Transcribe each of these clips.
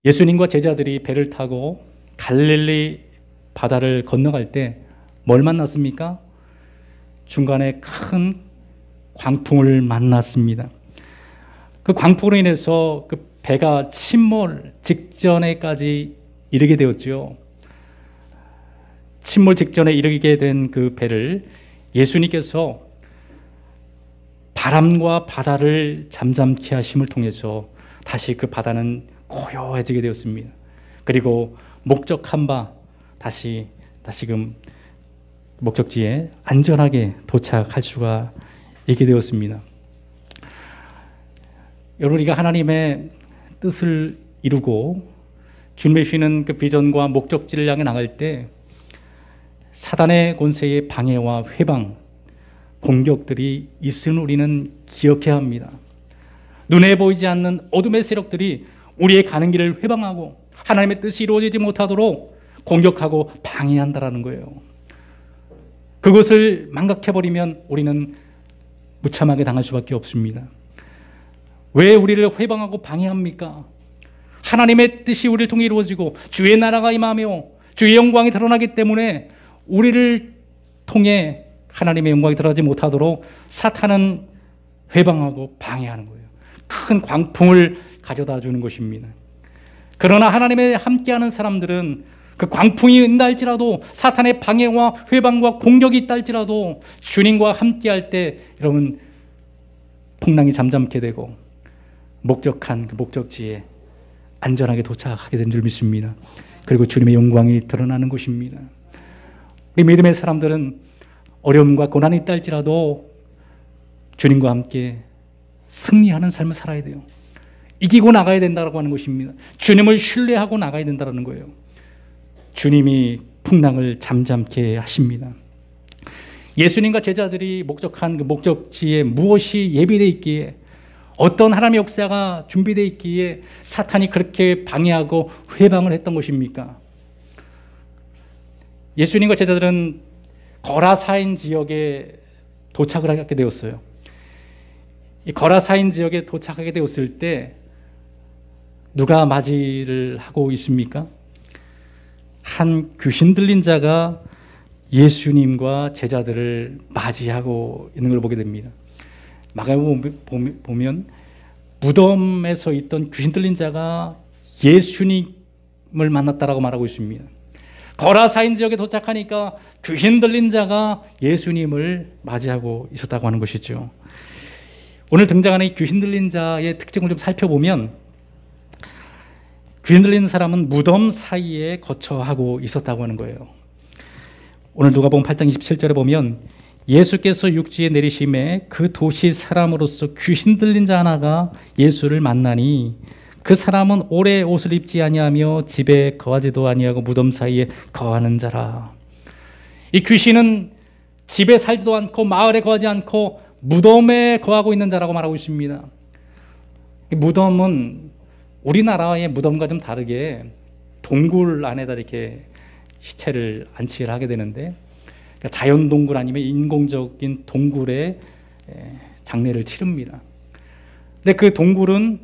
예수님과 제자들이 배를 타고 갈릴리 바다를 건너갈 때 뭘 만났습니까? 중간에 큰 광풍을 만났습니다. 그 광풍으로 인해서 그 배가 침몰 직전에까지 이르게 되었죠. 침몰 직전에 이르게 된 그 배를 예수님께서 바람과 바다를 잠잠케 하심을 통해서 다시 그 바다는 고요해지게 되었습니다. 그리고 목적한 바 다시금 목적지에 안전하게 도착할 수가 있게 되었습니다. 여러분, 우리가 하나님의 뜻을 이루고 주님의 주시는 그 비전과 목적지를 향해 나갈 때 사단의 권세의 방해와 회방, 공격들이 있음을 우리는 기억해야 합니다. 눈에 보이지 않는 어둠의 세력들이 우리의 가는 길을 회방하고 하나님의 뜻이 이루어지지 못하도록 공격하고 방해한다라는 거예요. 그것을 망각해버리면 우리는 무참하게 당할 수밖에 없습니다. 왜 우리를 회방하고 방해합니까? 하나님의 뜻이 우리를 통해 이루어지고 주의 나라가 임하며 주의 영광이 드러나기 때문에 우리를 통해 하나님의 영광이 드러나지 못하도록 사탄은 회방하고 방해하는 거예요. 큰 광풍을 가져다 주는 것입니다. 그러나 하나님의 함께하는 사람들은 그 광풍이 있다 할지라도 사탄의 방해와 회방과 공격이 있다 할지라도 주님과 함께할 때 여러분 풍랑이 잠잠게 되고 목적한 그 목적지에 안전하게 도착하게 된 줄 믿습니다. 그리고 주님의 영광이 드러나는 것입니다. 우리 믿음의 사람들은 어려움과 고난이 있다 할지라도 주님과 함께 승리하는 삶을 살아야 돼요. 이기고 나가야 된다고 하는 것입니다. 주님을 신뢰하고 나가야 된다는 거예요. 주님이 풍랑을 잠잠케 하십니다. 예수님과 제자들이 목적한 그 목적지에 무엇이 예비되어 있기에, 어떤 하나님의 역사가 준비되어 있기에 사탄이 그렇게 방해하고 회방을 했던 것입니까? 예수님과 제자들은 거라사인 지역에 도착을 하게 되었어요. 이 거라사인 지역에 도착하게 되었을 때 누가 맞이를 하고 있습니까? 한 귀신 들린 자가 예수님과 제자들을 맞이하고 있는 걸 보게 됩니다. 마가복음 보면 무덤에서 있던 귀신 들린 자가 예수님을 만났다라고 말하고 있습니다. 거라사인 지역에 도착하니까 귀신 들린 자가 예수님을 맞이하고 있었다고 하는 것이죠. 오늘 등장하는 이 귀신 들린 자의 특징을 좀 살펴보면 귀신 들린 사람은 무덤 사이에 거처하고 있었다고 하는 거예요. 오늘 누가복음 8장 27절에 보면 예수께서 육지에 내리심에 그 도시 사람으로서 귀신 들린 자 하나가 예수를 만나니 그 사람은 오래 옷을 입지 아니하며 집에 거하지도 아니하고 무덤 사이에 거하는 자라. 이 귀신은 집에 살지도 않고 마을에 거하지 않고 무덤에 거하고 있는 자라고 말하고 있습니다. 무덤은 우리나라의 무덤과 좀 다르게 동굴 안에다 이렇게 시체를 안치를 하게 되는데, 그러니까 자연 동굴 아니면 인공적인 동굴에 장례를 치릅니다. 근데 그 동굴은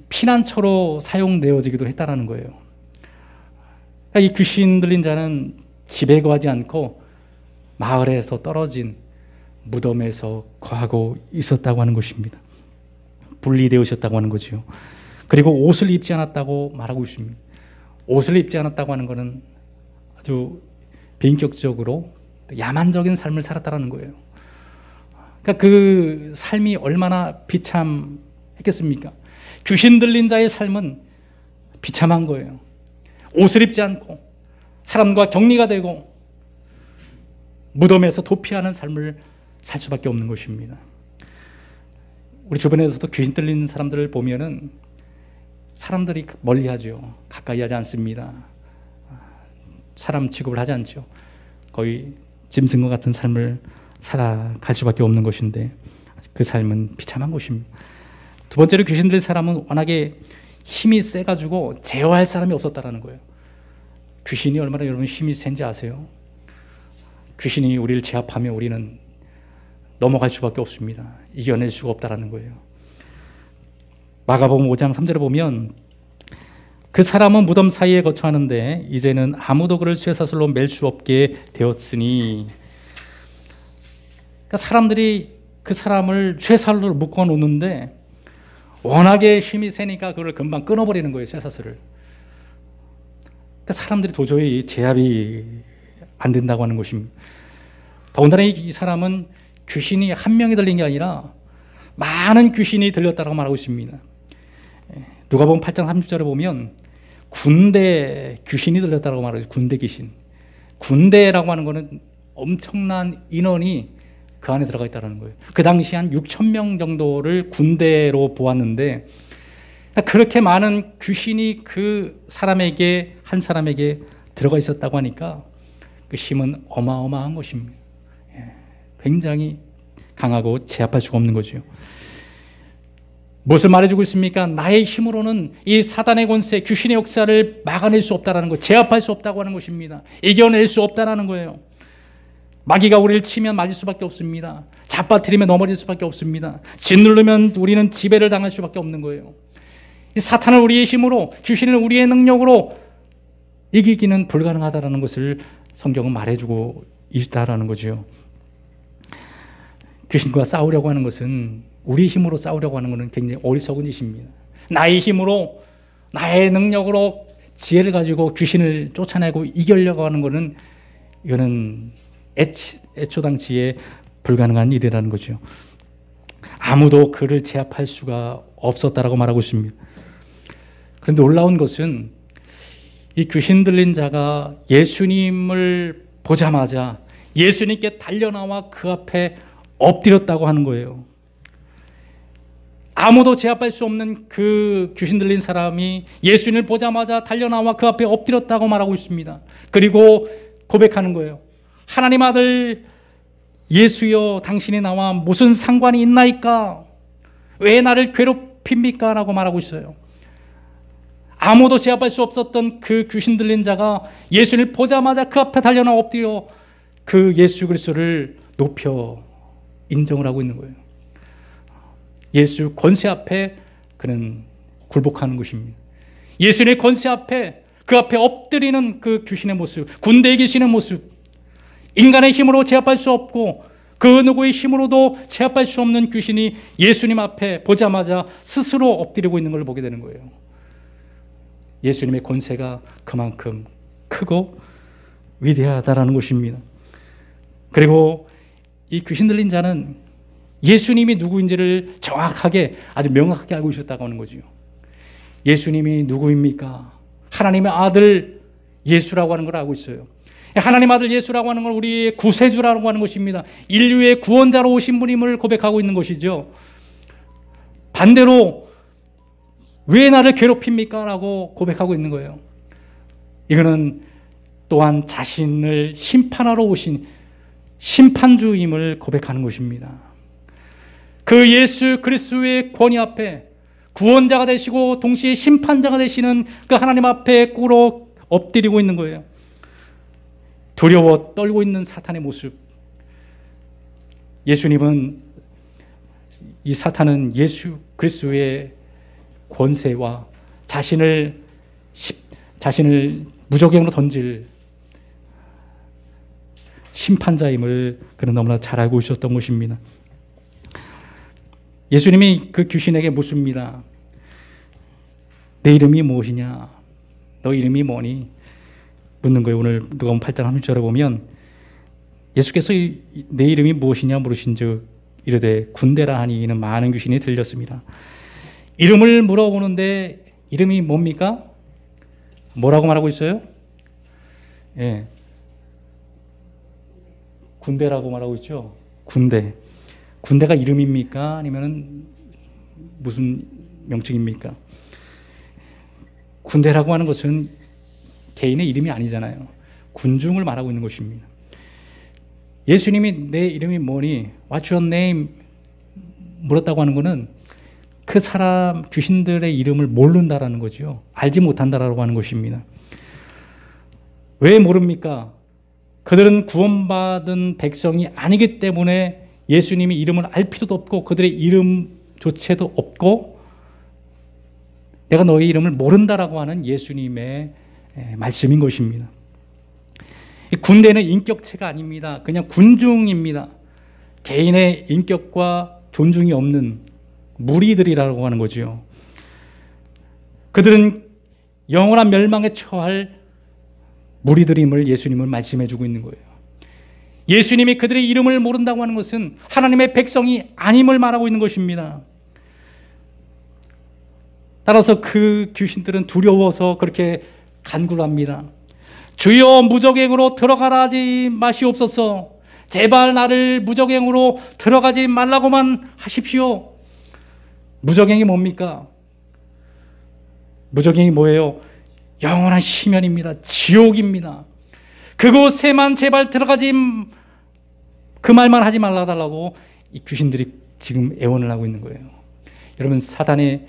피난처로 사용되어지기도 했다라는 거예요. 그러니까 이 귀신 들린 자는 집에 거하지 않고 마을에서 떨어진 무덤에서 거하고 있었다고 하는 것입니다. 분리되으셨다고 하는 거죠. 그리고 옷을 입지 않았다고 말하고 있습니다. 옷을 입지 않았다고 하는 것은 아주 비인격적으로 야만적인 삶을 살았다는 거예요. 그러니까 그 삶이 얼마나 비참했겠습니까? 귀신 들린 자의 삶은 비참한 거예요. 옷을 입지 않고 사람과 격리가 되고 무덤에서 도피하는 삶을 살 수밖에 없는 것입니다. 우리 주변에서도 귀신 들린 사람들을 보면은 사람들이 멀리하죠. 가까이 하지 않습니다. 사람 취급을 하지 않죠. 거의 짐승과 같은 삶을 살아갈 수밖에 없는 것인데 그 삶은 비참한 것입니다. 두 번째로 귀신 들린 사람은 워낙에 힘이 세가지고 제어할 사람이 없었다는 거예요. 귀신이 얼마나 여러분 힘이 센지 아세요? 귀신이 우리를 제압하면 우리는 넘어갈 수밖에 없습니다. 이겨낼 수가 없다는 거예요. 마가복음 5장 3절에 보면 그 사람은 무덤 사이에 거처하는데 이제는 아무도 그를 쇠사슬로 맬 수 없게 되었으니. 그러니까 사람들이 그 사람을 쇠사슬로 묶어 놓는데 워낙에 힘이 세니까 그걸 금방 끊어버리는 거예요, 쇠사슬을. 그러니까 사람들이 도저히 제압이 안 된다고 하는 것입니다. 더군다나 이 사람은 귀신이 한 명이 들린 게 아니라 많은 귀신이 들렸다고 말하고 있습니다. 누가복음 8장 30절에 보면 군대 귀신이 들렸다고 말하고 있어요. 군대 귀신. 군대라고 하는 것은 엄청난 인원이 그 안에 들어가 있다는 거예요. 그 당시 한 6천 명 정도를 군대로 보았는데 그렇게 많은 귀신이 그 사람에게, 한 사람에게 들어가 있었다고 하니까 그 힘은 어마어마한 것입니다. 굉장히 강하고 제압할 수가 없는 거죠. 무엇을 말해주고 있습니까? 나의 힘으로는 이 사단의 권세, 귀신의 역사를 막아낼 수 없다는 것, 제압할 수 없다고 하는 것입니다. 이겨낼 수 없다는 거예요. 마귀가 우리를 치면 맞을 수밖에 없습니다. 잡아뜨리면 넘어질 수밖에 없습니다. 짓누르면 우리는 지배를 당할 수밖에 없는 거예요. 이 사탄을 우리의 힘으로, 귀신을 우리의 능력으로 이기기는 불가능하다는 것을 성경은 말해주고 있다라는 거죠. 귀신과 싸우려고 하는 것은, 우리 힘으로 싸우려고 하는 것은 굉장히 어리석은 짓입니다. 나의 힘으로, 나의 능력으로 지혜를 가지고 귀신을 쫓아내고 이기려고 하는 것은, 이거는 애초당시에 불가능한 일이라는 거죠. 아무도 그를 제압할 수가 없었다라고 말하고 있습니다. 그런데 놀라운 것은 이 귀신 들린 자가 예수님을 보자마자 예수님께 달려나와 그 앞에 엎드렸다고 하는 거예요. 아무도 제압할 수 없는 그 귀신 들린 사람이 예수님을 보자마자 달려나와 그 앞에 엎드렸다고 말하고 있습니다. 그리고 고백하는 거예요. 하나님 아들 예수여, 당신이 나와 무슨 상관이 있나이까? 왜 나를 괴롭힙니까? 라고 말하고 있어요. 아무도 제압할 수 없었던 그 귀신 들린 자가 예수를 보자마자 그 앞에 달려나 엎드려 그 예수 그리스도를 높여 인정을 하고 있는 거예요. 예수 권세 앞에 그는 굴복하는 것입니다. 예수의 권세 앞에, 그 앞에 엎드리는 그 귀신의 모습, 군대에 계시는 모습, 인간의 힘으로 제압할 수 없고 그 누구의 힘으로도 제압할 수 없는 귀신이 예수님 앞에 보자마자 스스로 엎드리고 있는 걸 보게 되는 거예요. 예수님의 권세가 그만큼 크고 위대하다라는 것입니다. 그리고 이 귀신 들린 자는 예수님이 누구인지를 정확하게, 아주 명확하게 알고 있었다고 하는 거죠. 예수님이 누구입니까? 하나님의 아들 예수라고 하는 걸 알고 있어요. 하나님 아들 예수라고 하는 걸 우리의 구세주라고 하는 것입니다. 인류의 구원자로 오신 분임을 고백하고 있는 것이죠. 반대로 왜 나를 괴롭힙니까? 라고 고백하고 있는 거예요. 이거는 또한 자신을 심판하러 오신 심판주임을 고백하는 것입니다. 그 예수 그리스도의 권위 앞에 구원자가 되시고 동시에 심판자가 되시는 그 하나님 앞에 꿇어 엎드리고 있는 거예요. 두려워 떨고 있는 사탄의 모습. 예수님은, 이 사탄은 예수 그리스도의 권세와 자신을 무적행으로 던질 심판자임을 그는 너무나 잘 알고 있었던 것입니다. 예수님이 그 귀신에게 묻습니다. 내 이름이 무엇이냐? 너 이름이 뭐니? 묻는 거예요. 오늘 누가복음 8장 30절에 보면 예수께서 내 이름이 무엇이냐 물으신즉 이르되 군대라 하니 이는 많은 귀신이 들렸습니다. 이름을 물어보는데 이름이 뭡니까? 뭐라고 말하고 있어요? 예, 군대라고 말하고 있죠. 군대. 군대가 이름입니까? 아니면 무슨 명칭입니까? 군대라고 하는 것은 개인의 이름이 아니잖아요. 군중을 말하고 있는 것입니다. 예수님이 내 이름이 뭐니? What's your name? 물었다고 하는 것은 그 사람 귀신들의 이름을 모른다라는 거죠. 알지 못한다라고 하는 것입니다. 왜 모릅니까? 그들은 구원받은 백성이 아니기 때문에 예수님이 이름을 알 필요도 없고 그들의 이름조차도 없고 내가 너희 이름을 모른다라고 하는 예수님의 말씀인 것입니다. 군대는 인격체가 아닙니다. 그냥 군중입니다. 개인의 인격과 존중이 없는 무리들이라고 하는 거죠. 그들은 영원한 멸망에 처할 무리들임을 예수님은 말씀해 주고 있는 거예요. 예수님이 그들의 이름을 모른다고 하는 것은 하나님의 백성이 아님을 말하고 있는 것입니다. 따라서 그 귀신들은 두려워서 그렇게 간구합니다. 주여 무적행으로 들어가라 하지 마시옵소서. 제발 나를 무적행으로 들어가지 말라고만 하십시오. 무적행이 뭡니까? 무적행이 뭐예요? 영원한 심연입니다. 지옥입니다. 그곳에만 제발 들어가지, 그 말만 하지 말라달라고 이 귀신들이 지금 애원을 하고 있는 거예요. 여러분, 사단의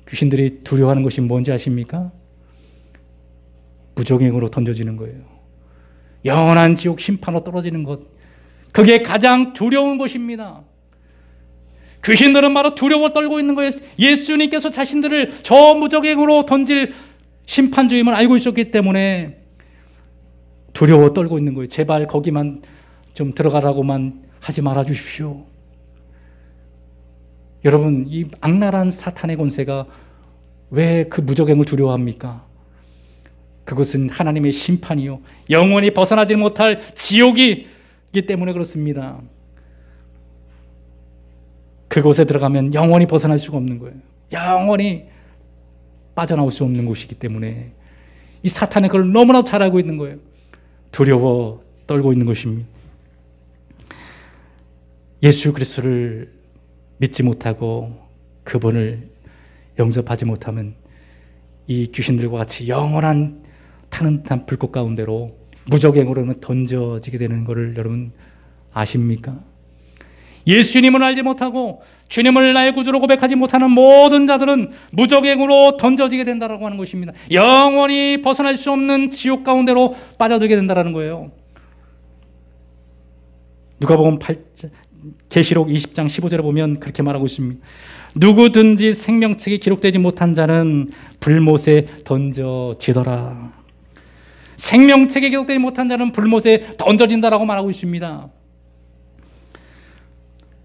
귀신들이 두려워하는 것이 뭔지 아십니까? 무적행으로 던져지는 거예요. 영원한 지옥 심판으로 떨어지는 것, 그게 가장 두려운 것입니다. 귀신들은 바로 두려워 떨고 있는 거예요. 예수님께서 자신들을 저 무적행으로 던질 심판주임을 알고 있었기 때문에 두려워 떨고 있는 거예요. 제발 거기만 좀 들어가라고만 하지 말아 주십시오. 여러분, 이 악랄한 사탄의 권세가 왜 그 무적행을 두려워합니까? 그것은 하나님의 심판이요, 영원히 벗어나지 못할 지옥이기 때문에 그렇습니다. 그곳에 들어가면 영원히 벗어날 수가 없는 거예요. 영원히 빠져나올 수 없는 곳이기 때문에 이 사탄은 그걸 너무나 잘 알고 있는 거예요. 두려워 떨고 있는 것입니다. 예수 그리스도를 믿지 못하고 그분을 영접하지 못하면 이 귀신들과 같이 영원한 타는 듯한 불꽃 가운데로 무적행으로는 던져지게 되는 것을 여러분 아십니까? 예수님을 알지 못하고 주님을 나의 구주로 고백하지 못하는 모든 자들은 무적행으로 던져지게 된다라고 하는 것입니다. 영원히 벗어날 수 없는 지옥 가운데로 빠져들게 된다라는 거예요. 누가복음 8장, 계시록 20장 15절에 보면 그렇게 말하고 있습니다. 누구든지 생명책에 기록되지 못한 자는 불못에 던져지더라. 생명책에 기록되지 못한 자는 불못에 던져진다라고 말하고 있습니다.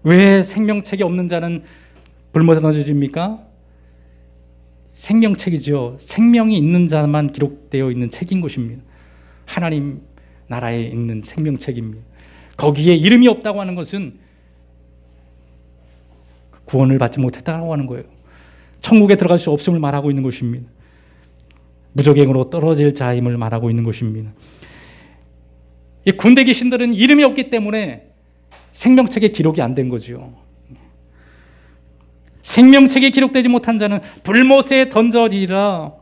왜 생명책이 없는 자는 불못에 던져집니까? 생명책이죠. 생명이 있는 자만 기록되어 있는 책인 것입니다. 하나님 나라에 있는 생명책입니다. 거기에 이름이 없다고 하는 것은 구원을 받지 못했다고 하는 거예요. 천국에 들어갈 수 없음을 말하고 있는 것입니다. 무적행으로 떨어질 자임을 말하고 있는 것입니다. 이 군대 귀신들은 이름이 없기 때문에 생명책에 기록이 안 된 거죠. 생명책에 기록되지 못한 자는 불못에 던져지리라.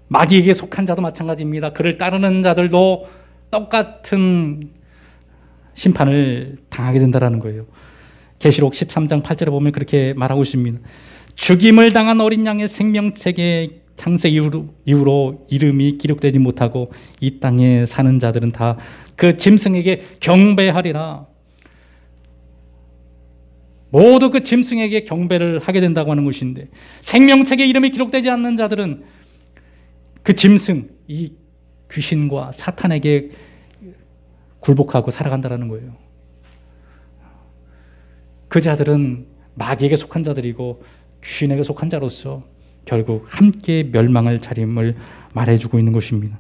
마귀에게 속한 자도 마찬가지입니다. 그를 따르는 자들도 똑같은 심판을 당하게 된다는 거예요. 계시록 13장 8절에 보면 그렇게 말하고 있습니다. 죽임을 당한 어린 양의 생명책에 창세 이후로 이름이 기록되지 못하고 이 땅에 사는 자들은 다 그 짐승에게 경배하리라. 모두 그 짐승에게 경배를 하게 된다고 하는 것인데, 생명책에 이름이 기록되지 않는 자들은 그 짐승, 이 귀신과 사탄에게 굴복하고 살아간다는 거예요. 그 자들은 마귀에게 속한 자들이고 귀신에게 속한 자로서 결국 함께 멸망할 자림을 말해주고 있는 것입니다.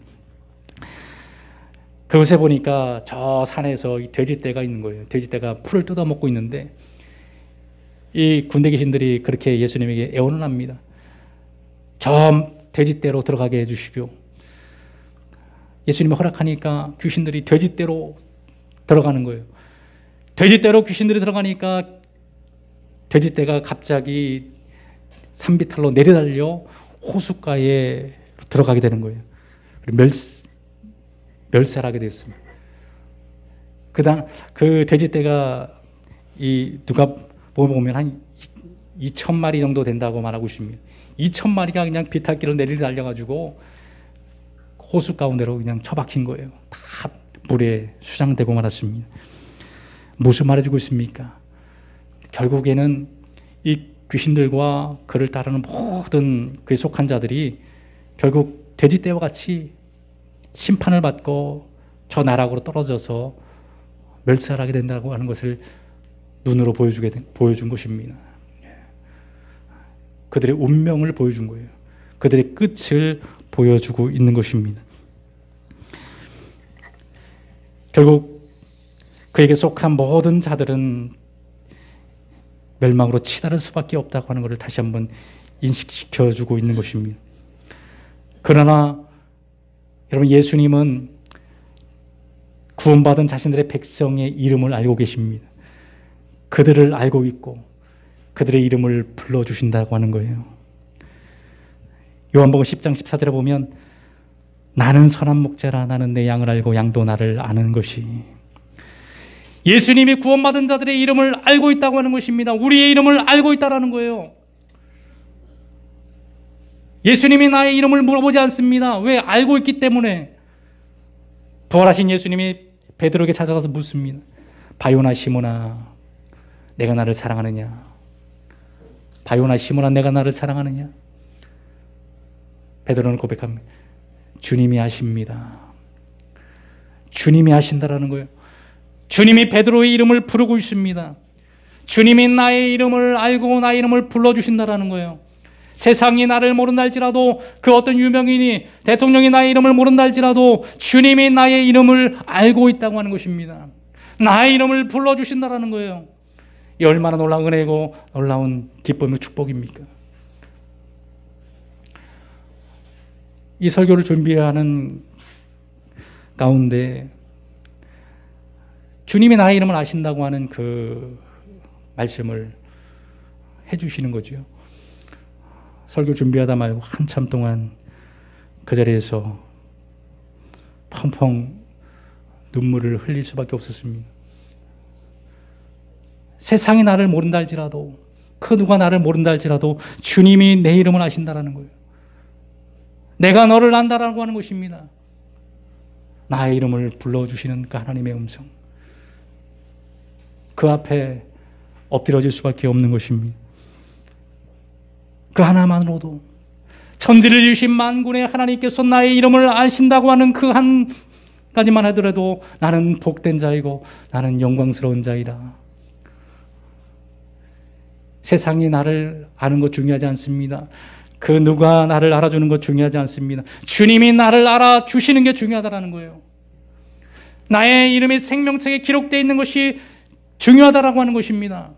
그곳에 보니까 저 산에서 이 돼지떼가 있는 거예요. 돼지떼가 풀을 뜯어먹고 있는데 이 군대 귀신들이 그렇게 예수님에게 애원을 합니다. 저 돼지떼로 들어가게 해주시오. 예수님이 허락하니까 귀신들이 돼지떼로 들어가는 거예요. 돼지떼로 귀신들이 들어가니까 돼지떼가 갑자기 산비탈로 내려달려 호숫가에 들어가게 되는 거예요. 멸살하게 됐습니다. 그 돼지떼가 누가 보면 한 2,000마리 정도 된다고 말하고 있습니다. 2,000마리가 그냥 비탈길을 내려달려가지고 호수 가운데로 그냥 처박힌 거예요. 다 물에 수장되고 말았습니다. 무슨 말해주고 있습니까? 결국에는 이 귀신들과 그를 따르는 모든 그에 속한 자들이 결국 돼지떼와 같이 심판을 받고 저 나락으로 떨어져서 멸살하게 된다고 하는 것을 눈으로 보여준 것입니다. 그들의 운명을 보여준 거예요. 그들의 끝을 보여주고 있는 것입니다. 결국 그에게 속한 모든 자들은 멸망으로 치달을 수밖에 없다고 하는 것을 다시 한번 인식시켜주고 있는 것입니다. 그러나 여러분, 예수님은 구원받은 자신들의 백성의 이름을 알고 계십니다. 그들을 알고 있고 그들의 이름을 불러주신다고 하는 거예요. 요한복음 10장 14절에 보면 나는 선한 목자라, 나는 내 양을 알고 양도 나를 아는 것이. 예수님이 구원받은 자들의 이름을 알고 있다고 하는 것입니다. 우리의 이름을 알고 있다는 거예요. 예수님이 나의 이름을 물어보지 않습니다. 왜? 알고 있기 때문에. 부활하신 예수님이 베드로에게 찾아가서 묻습니다. 바요나 시몬아, 내가 나를 사랑하느냐? 바요나 시몬아, 내가 나를 사랑하느냐? 베드로는 고백합니다. 주님이 아십니다. 주님이 아신다라는 거예요. 주님이 베드로의 이름을 부르고 있습니다. 주님이 나의 이름을 알고 나의 이름을 불러주신다라는 거예요. 세상이 나를 모른다 할지라도, 그 어떤 유명인이, 대통령이 나의 이름을 모른다 할지라도 주님이 나의 이름을 알고 있다고 하는 것입니다. 나의 이름을 불러주신다라는 거예요. 이 얼마나 놀라운 은혜고 놀라운 기쁨이고 축복입니까? 이 설교를 준비하는 가운데 주님이 나의 이름을 아신다고 하는 그 말씀을 해주시는 거죠. 설교 준비하다 말고 한참 동안 그 자리에서 펑펑 눈물을 흘릴 수밖에 없었습니다. 세상이 나를 모른다 할지라도, 그 누가 나를 모른다 할지라도 주님이 내 이름을 아신다라는 거예요. 내가 너를 안다라고 하는 것입니다. 나의 이름을 불러주시는 그 하나님의 음성, 그 앞에 엎드려질 수밖에 없는 것입니다. 그 하나만으로도 천지를 지으신 만군의 하나님께서 나의 이름을 아신다고 하는 그 한 가지만 하더라도 나는 복된 자이고 나는 영광스러운 자이라. 세상이 나를 아는 것 중요하지 않습니다. 그 누가 나를 알아주는 것 중요하지 않습니다. 주님이 나를 알아주시는 게 중요하다는 거예요. 나의 이름이 생명책에 기록되어 있는 것이 중요하다라고 하는 것입니다.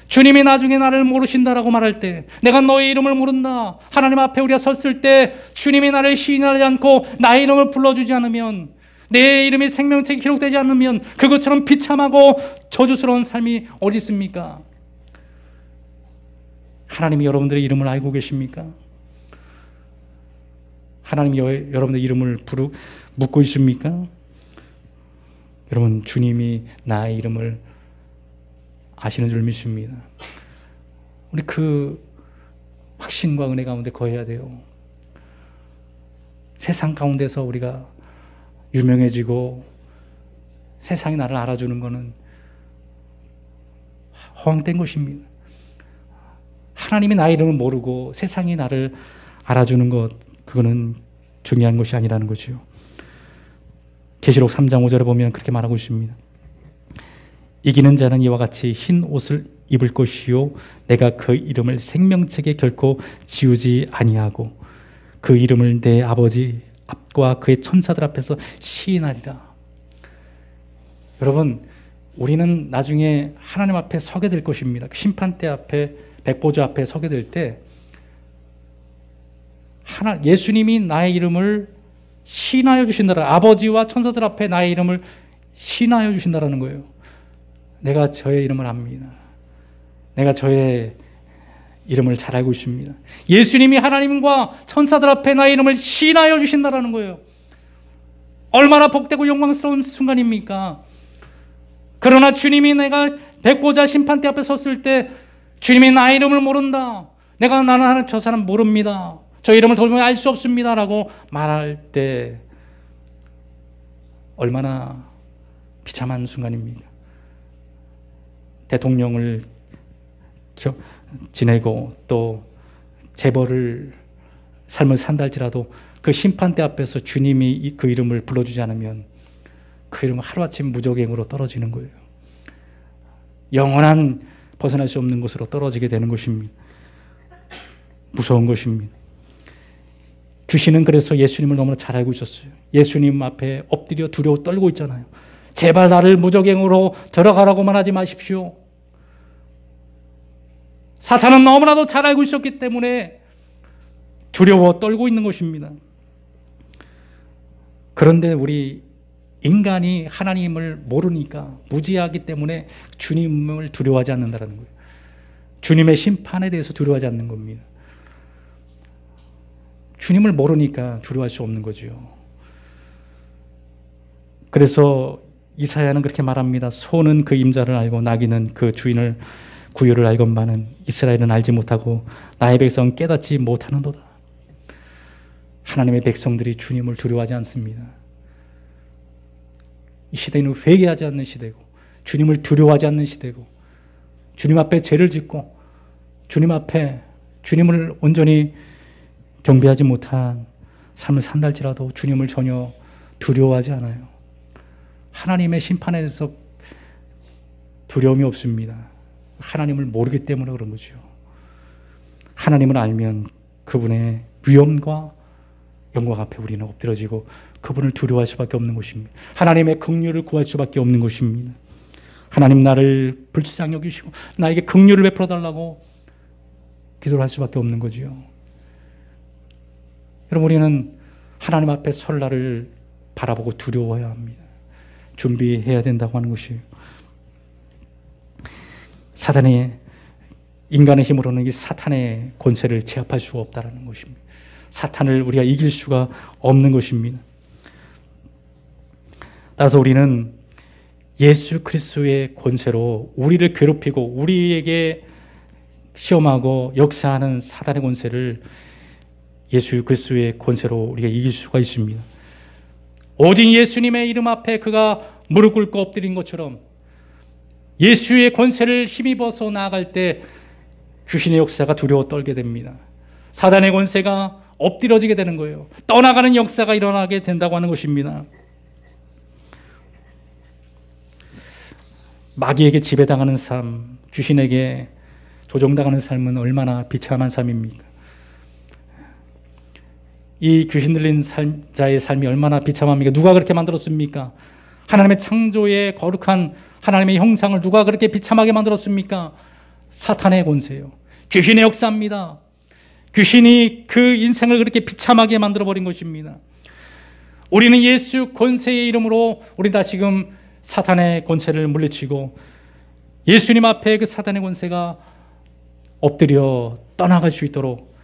주님이 나중에 나를 모르신다라고 말할 때, 내가 너의 이름을 모른다, 하나님 앞에 우리가 섰을 때 주님이 나를 시인하지 않고 나의 이름을 불러주지 않으면, 내 이름이 생명책에 기록되지 않으면 그것처럼 비참하고 저주스러운 삶이 어디 있습니까? 하나님이 여러분들의 이름을 알고 계십니까? 하나님이 여러분들의 이름을 묻고 있습니까? 여러분, 주님이 나의 이름을 아시는 줄 믿습니다. 우리 그 확신과 은혜 가운데 거해야 돼요. 세상 가운데서 우리가 유명해지고 세상이 나를 알아주는 것은 허황된 것입니다. 하나님이 나의 이름을 모르고 세상이 나를 알아주는 것, 그거는 중요한 것이 아니라는 거죠. 계시록 3장 5절에 보면 그렇게 말하고 있습니다. 이기는 자는 이와 같이 흰 옷을 입을 것이요, 내가 그 이름을 생명책에 결코 지우지 아니하고 그 이름을 내 아버지 앞과 그의 천사들 앞에서 시인하리라. 여러분, 우리는 나중에 하나님 앞에 서게 될 것입니다. 심판대 앞에, 백보좌 앞에 서게 될 때 예수님이 나의 이름을 시인하여 주신다라. 아버지와 천사들 앞에 나의 이름을 시인하여 주신다라는 거예요. 내가 저의 이름을 압니다. 내가 저의 이름을 잘 알고 있습니다. 예수님이 하나님과 천사들 앞에 나의 이름을 시인하여 주신다라는 거예요. 얼마나 복되고 영광스러운 순간입니까? 그러나 주님이 내가 백보자 심판대 앞에 섰을 때 주님이 나의 이름을 모른다, 나는 저 사람 모릅니다, 저 이름을 도저히 알 수 없습니다 라고 말할 때 얼마나 비참한 순간입니까? 대통령을 지내고 또 재벌을 삶을 산다 할지라도 그 심판대 앞에서 주님이 그 이름을 불러주지 않으면 그 이름은 하루아침 무적행으로 떨어지는 거예요. 영원한 벗어날 수 없는 곳으로 떨어지게 되는 것입니다. 무서운 것입니다. 귀신은 그래서 예수님을 너무나 잘 알고 있었어요. 예수님 앞에 엎드려 두려워 떨고 있잖아요. 제발 나를 무적행으로 들어가라고만 하지 마십시오. 사탄은 너무나도 잘 알고 있었기 때문에 두려워 떨고 있는 것입니다. 그런데 우리 인간이 하나님을 모르니까, 무지하기 때문에 주님을 두려워하지 않는다는 거예요. 주님의 심판에 대해서 두려워하지 않는 겁니다. 주님을 모르니까 두려워할 수 없는 거죠. 그래서 이사야는 그렇게 말합니다. 소는 그 임자를 알고 나귀는 그 주인을 구유를 알건만은 이스라엘은 알지 못하고 나의 백성은 깨닫지 못하는도다. 하나님의 백성들이 주님을 두려워하지 않습니다. 이 시대는 회개하지 않는 시대고, 주님을 두려워하지 않는 시대고, 주님 앞에 죄를 짓고 주님 앞에 주님을 온전히 경배하지 못한 삶을 산다 할지라도 주님을 전혀 두려워하지 않아요. 하나님의 심판에 대해서 두려움이 없습니다. 하나님을 모르기 때문에 그런 거죠. 하나님을 알면 그분의 위엄과 영광 앞에 우리는 엎드려지고 그분을 두려워할 수밖에 없는 것입니다. 하나님의 긍휼을 구할 수밖에 없는 것입니다. 하나님 나를 불쌍히 여기시고 나에게 긍휼을 베풀어 달라고 기도를 할 수밖에 없는 거지요. 여러분, 우리는 하나님 앞에 설 날을 바라보고 두려워해야 합니다. 준비해야 된다고 하는 것이에요. 사단이 인간의 힘으로는 이 사탄의 권세를 제압할 수가 없다는 것입니다. 사탄을 우리가 이길 수가 없는 것입니다. 따라서 우리는 예수 그리스도의 권세로 우리를 괴롭히고 우리에게 시험하고 역사하는 사단의 권세를 예수 그리스도의 권세로 우리가 이길 수가 있습니다. 오직 예수님의 이름 앞에 그가 무릎 꿇고 엎드린 것처럼 예수의 권세를 힘입어서 나아갈 때 귀신의 역사가 두려워 떨게 됩니다. 사단의 권세가 엎드려지게 되는 거예요. 떠나가는 역사가 일어나게 된다고 하는 것입니다. 마귀에게 지배당하는 삶, 귀신에게 조종당하는 삶은 얼마나 비참한 삶입니까? 이 귀신 들린 자의 삶이 얼마나 비참합니까? 누가 그렇게 만들었습니까? 하나님의 창조의 거룩한 하나님의 형상을 누가 그렇게 비참하게 만들었습니까? 사탄의 권세요. 귀신의 역사입니다. 귀신이 그 인생을 그렇게 비참하게 만들어버린 것입니다. 우리는 예수 권세의 이름으로 우리 다시금 사탄의 권세를 물리치고 예수님 앞에 그 사탄의 권세가 엎드려 떠나갈 수 있도록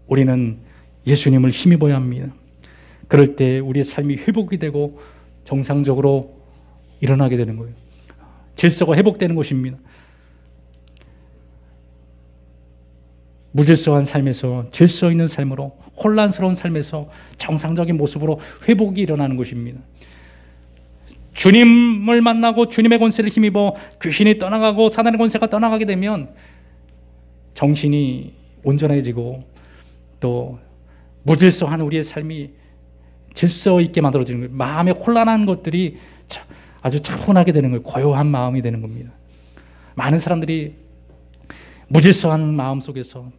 우리는 예수님을 힘입어야 합니다. 그럴 때 우리의 삶이 회복이 되고 정상적으로 일어나게 되는 거예요. 질서가 회복되는 것입니다. 무질서한 삶에서 질서 있는 삶으로, 혼란스러운 삶에서 정상적인 모습으로 회복이 일어나는 것입니다. 주님을 만나고 주님의 권세를 힘입어 귀신이 떠나가고 사단의 권세가 떠나가게 되면 정신이 온전해지고 또 무질서한 우리의 삶이 질서 있게 만들어지는 거예요. 마음에 혼란한 것들이 아주 차분하게 되는 거예요. 고요한 마음이 되는 겁니다. 많은 사람들이 무질서한 마음 속에서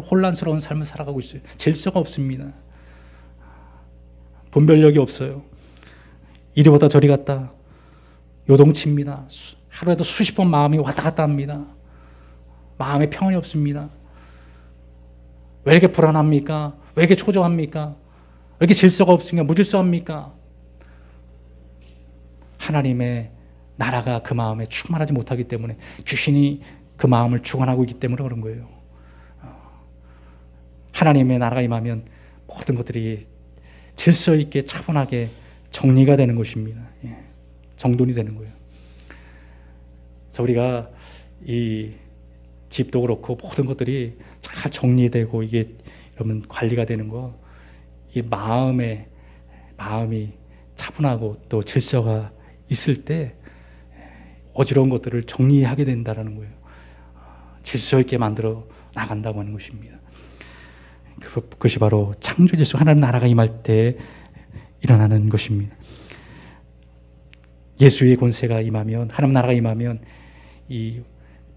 혼란스러운 삶을 살아가고 있어요. 질서가 없습니다. 분별력이 없어요. 이리보다 저리 갔다 요동칩니다. 하루에도 수십 번 마음이 왔다 갔다 합니다. 마음에 평안이 없습니다. 왜 이렇게 불안합니까? 왜 이렇게 초조합니까? 왜 이렇게 질서가 없습니까? 무질서합니까? 하나님의 나라가 그 마음에 충만하지 못하기 때문에 귀신이 그 마음을 주관하고 있기 때문에 그런 거예요. 하나님의 나라가 임하면 모든 것들이 질서 있게 차분하게 정리가 되는 것입니다. 정돈이 되는 거예요. 그래서 우리가 이 집도 그렇고 모든 것들이 잘 정리되고 이게 여러분 관리가 되는 거, 이게 마음이 차분하고 또 질서가 있을 때 어지러운 것들을 정리하게 된다는 거예요. 질서 있게 만들어 나간다고 하는 것입니다. 그것이 바로 창조 질서, 하나님 나라가 임할 때 일어나는 것입니다. 예수의 권세가 임하면, 하나님 나라가 임하면 이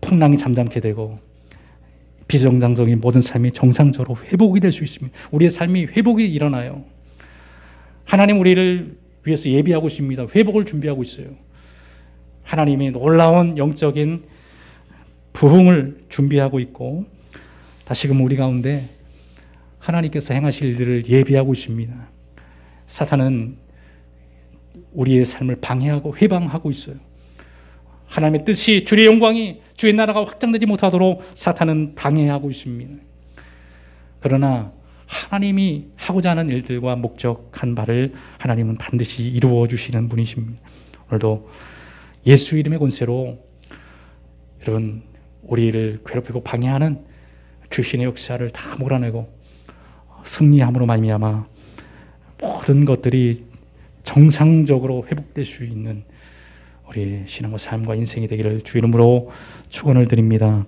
풍랑이 잠잠게 되고 비정상적인 모든 삶이 정상적으로 회복이 될 수 있습니다. 우리의 삶이 회복이 일어나요. 하나님 우리를 위해서 예비하고 있습니다. 회복을 준비하고 있어요. 하나님이 놀라운 영적인 부흥을 준비하고 있고 다시금 우리 가운데 하나님께서 행하실 일들을 예비하고 있습니다. 사탄은 우리의 삶을 방해하고 회방하고 있어요. 하나님의 뜻이, 주의 영광이, 주의 나라가 확장되지 못하도록 사탄은 방해하고 있습니다. 그러나 하나님이 하고자 하는 일들과 목적한 바를 하나님은 반드시 이루어 주시는 분이십니다. 오늘도 예수 이름의 권세로 여러분 우리를 괴롭히고 방해하는 귀신의 역사를 다 몰아내고 승리함으로 말미암아 모든 것들이 정상적으로 회복될 수 있는 우리 신앙과 삶과 인생이 되기를 주 이름으로 축원을 드립니다.